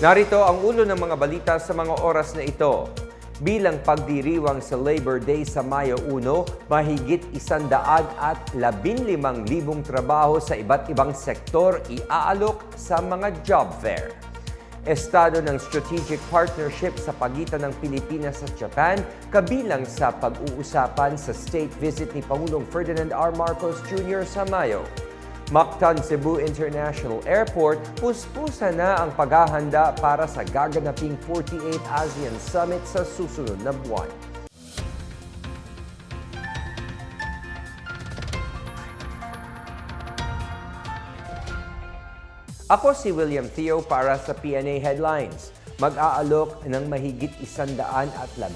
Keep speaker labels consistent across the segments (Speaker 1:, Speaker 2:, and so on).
Speaker 1: Narito ang ulo ng mga balita sa mga oras na ito. Bilang pagdiriwang sa Labor Day sa Mayo 1, mahigit 115,000 trabaho sa iba't ibang sektor iaalok sa mga job fair. Estado ng strategic partnership sa pagitan ng Pilipinas at Japan kabilang sa pag-uusapan sa state visit ni Pangulong Ferdinand R. Marcos Jr. sa Mayo. Mactan Cebu International Airport, puspusa na ang paghahanda para sa gaganaping 48th ASEAN Summit sa susunod na buwan. Ako si William Theo para sa PNA Headlines. Mag-aalok ng mahigit 115,000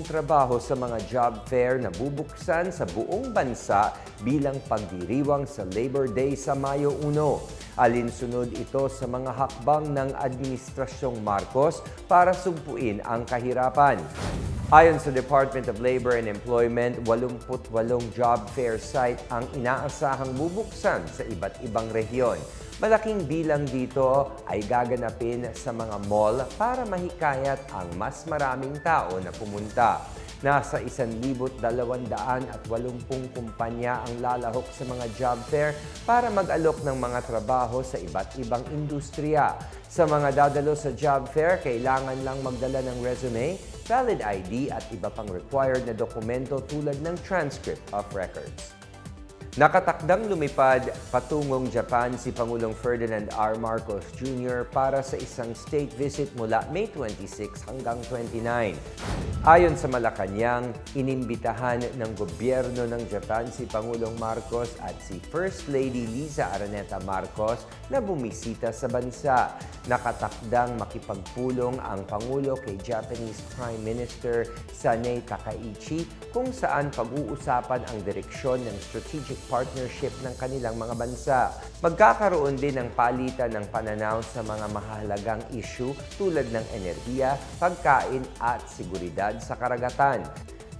Speaker 1: trabaho sa mga job fair na bubuksan sa buong bansa bilang pagdiriwang sa Labor Day sa Mayo 1. Alinsunod ito sa mga hakbang ng Administrasyong Marcos para sugpuin ang kahirapan. Ayon sa Department of Labor and Employment, 88 job fair site ang inaasahang bubuksan sa iba't ibang rehiyon. Malaking bilang dito ay gaganapin sa mga mall para mahikayat ang mas maraming tao na pumunta. Nasa 1,280 kumpanya ang lalahok sa mga job fair para mag-alok ng mga trabaho sa iba't ibang industriya. Sa mga dadalo sa job fair, kailangan lang magdala ng resume, valid ID at iba pang required na dokumento tulad ng transcript of records. Nakatakdang lumipad patungong Japan si Pangulong Ferdinand R. Marcos Jr. para sa isang state visit mula May 26 hanggang 29. Ayon sa Malacanang, inimbitahan ng gobyerno ng Japan si Pangulong Marcos at si First Lady Liza Araneta Marcos na bumisita sa bansa. Nakatakdang makipagpulong ang Pangulo kay Japanese Prime Minister Sanei Takaichi kung saan pag-uusapan ang direksyon ng strategic partnership ng kanilang mga bansa. Magkakaroon din ng palitan ng pananaw sa mga mahalagang issue tulad ng enerhiya, pagkain at seguridad sa karagatan.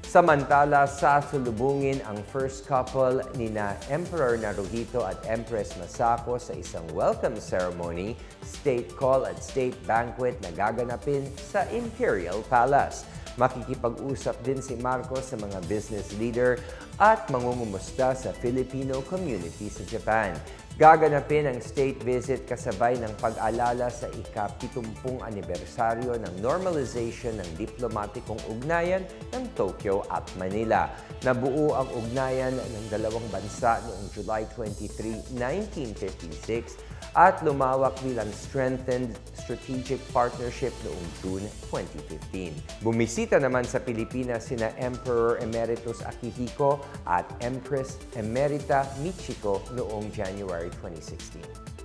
Speaker 1: Samantala, sasalubungin ang first couple nina Emperor Naruhito at Empress Masako sa isang welcome ceremony, state call at state banquet na gaganapin sa Imperial Palace. Makikipag-usap din si Marcos sa mga business leader at mangungumusta sa Filipino community sa Japan. Gaganapin ang state visit kasabay ng pag-alala sa ika-70 anibersaryo ng normalization ng diplomatikong ugnayan ng Tokyo at Manila. Nabuo ang ugnayan ng dalawang bansa noong July 23, 1956 at lumawak bilang strengthened strategic partnership noong June 2015. Bumisita naman sa Pilipinas sina Emperor Emeritus Akihiko at Empress Emerita Michiko noong January 2016.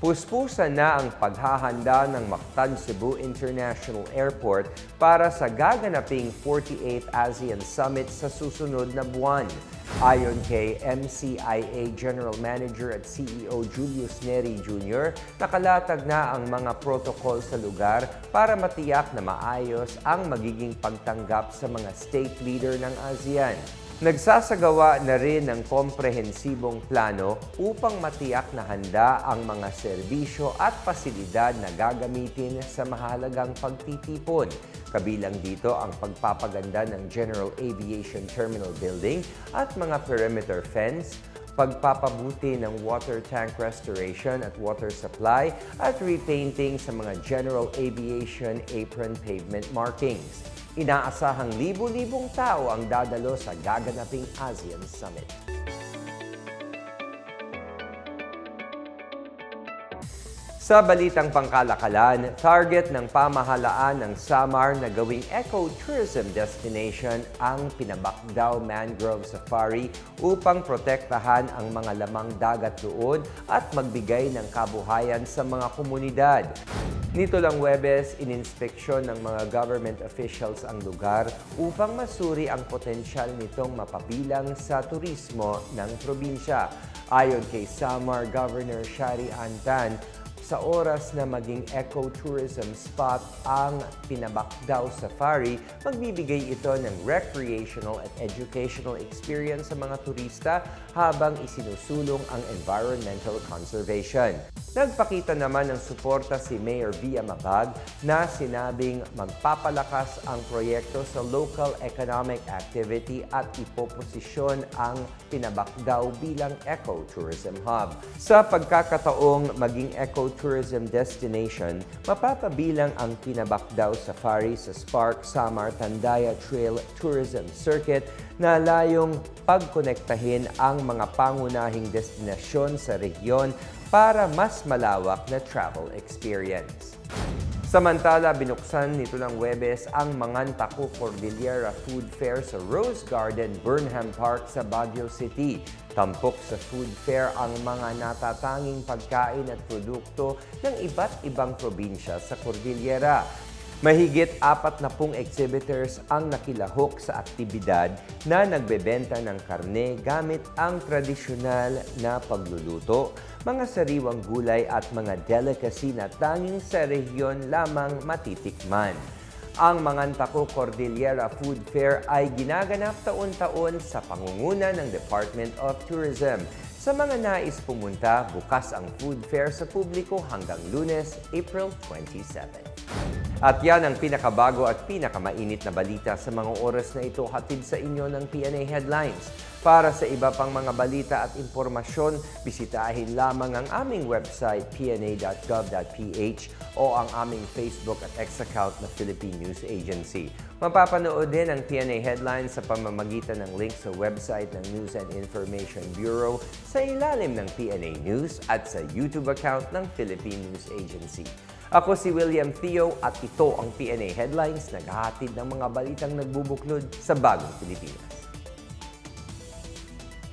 Speaker 1: Puspusa na ang paghahanda ng Mactan Cebu International Airport para sa gaganaping 48th ASEAN Summit sa susunod na buwan. Ayon kay MCIA General Manager at CEO Julius Neri Jr., nakalatag na ang mga protocol sa lugar para matiyak na maayos ang magiging pagtanggap sa mga state leader ng ASEAN. Nagsasagawa na rin ng komprehensibong plano upang matiyak na handa ang mga serbisyo at pasilidad na gagamitin sa mahalagang pagtitipon. Kabilang dito ang pagpapaganda ng General Aviation Terminal Building at mga perimeter fence, pagpapabuti ng water tank restoration at water supply at repainting sa mga General Aviation apron pavement markings. Inaasahang libo-libong tao ang dadalo sa gaganaping ASEAN Summit. Sa balitang pangkalakalan, target ng pamahalaan ng Samar na gawing eco-tourism destination ang Pinabakdaw Mangrove Safari upang protektahan ang mga lamang dagat doon at magbigay ng kabuhayan sa mga komunidad. Nito lang Huwebes, ininspeksyon ng mga government officials ang lugar upang masuri ang potensyal nitong mapabilang sa turismo ng probinsya. Ayon kay Samar Governor Shari Antan, sa oras na maging eco-tourism spot ang Pinabakdaw Safari, magbibigay ito ng recreational at educational experience sa mga turista habang isinusulong ang environmental conservation. Nagpakita naman ng suporta si Mayor Via Mabag na sinabing magpapalakas ang proyekto sa local economic activity at ipoposisyon ang Pinabakdaw bilang eco-tourism hub. Sa pagkakataong maging eco-tourism destination, mapapabilang ang Pinabakdaw Safari sa Spark Samar Tandaya Trail Tourism Circuit na layong pagkonektahin ang mga pangunahing destinasyon sa rehiyon para mas malawak na travel experience. Samantala, binuksan nito ng Huwebes ang Mangantaku Cordillera Food Fair sa Rose Garden, Burnham Park sa Baguio City. Tampok sa food fair ang mga natatanging pagkain at produkto ng iba't ibang probinsya sa Cordillera. Mahigit 40 exhibitors ang nakilahok sa aktibidad na nagbebenta ng karne gamit ang tradisyonal na pagluluto, mga sariwang gulay at mga delicacy na tanging sa rehiyon lamang matitikman. Ang Mangantaku Cordillera Food Fair ay ginaganap taon-taon sa pangunguna ng Department of Tourism. Sa mga nais pumunta, bukas ang food fair sa publiko hanggang Lunes, April 27. At yan ang pinakabago at pinakamainit na balita sa mga oras na ito, hatid sa inyo ng PNA Headlines. Para sa iba pang mga balita at impormasyon, bisitahin lamang ang aming website pna.gov.ph o ang aming Facebook at X account na Philippine News Agency. Mapapanood din ang PNA Headlines sa pamamagitan ng link sa website ng News and Information Bureau sa ilalim ng PNA News at sa YouTube account ng Philippine News Agency. Ako si William Theo at ito ang PNA Headlines, naghahatid ng mga balitang nagbubuklod sa bagong Pilipinas.